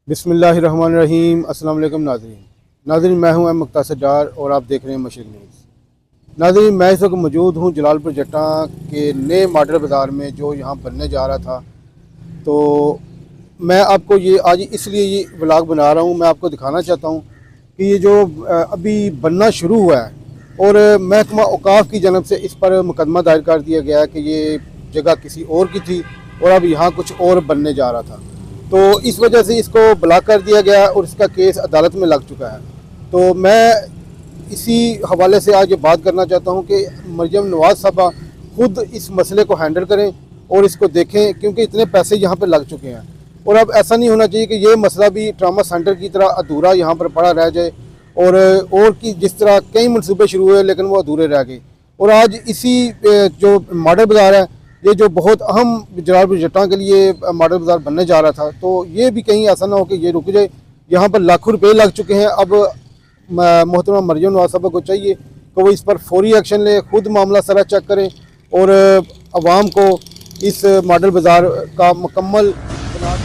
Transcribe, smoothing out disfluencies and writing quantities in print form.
बिस्मिल्लाहिर्रहमानिर्रहीम। अस्सलाम वालेकुम नाज़रीन, मैं हूं मुख्तासर डार और आप देख रहे हैं मशरिक़ न्यूज़। नाज़रीन, मैं इस वक्त मौजूद हूं जलालपुर जट्टा के नए मॉडल बाज़ार में जो यहां बनने जा रहा था। तो मैं आपको ये आज इसलिए ये व्लॉग बना रहा हूं, मैं आपको दिखाना चाहता हूं कि ये जो अभी बनना शुरू हुआ है और महकमा औकाफ़ की जानब से इस पर मुकदमा दायर कर दिया गया है कि ये जगह किसी और की थी और अब यहाँ कुछ और बनने जा रहा था। तो इस वजह से इसको ब्लॉक कर दिया गया और इसका केस अदालत में लग चुका है। तो मैं इसी हवाले से आज ये बात करना चाहता हूँ कि मरियम नवाज़ साहबा खुद इस मसले को हैंडल करें और इसको देखें, क्योंकि इतने पैसे यहाँ पर लग चुके हैं और अब ऐसा नहीं होना चाहिए कि ये मसला भी ट्रामा सेंटर की तरह अधूरा यहाँ पर पड़ा रह जाए और कि जिस तरह कई मनसूबे शुरू हुए लेकिन वो अधूरे रह गए। और आज इसी जो मॉडल बाज़ार है, ये जो बहुत अहम जलालपुर जट्टा के लिए मॉडल बाज़ार बनने जा रहा था, तो ये भी कहीं ऐसा ना हो कि ये रुक जाए। यहाँ पर लाखों रुपए लग चुके हैं। अब मोहतरमा मरियम नवाज़ साहबा को चाहिए कि वो इस पर फौरी एक्शन ले, खुद मामला सारा चेक करें और आवाम को इस मॉडल बाज़ार का मुकम्मल बना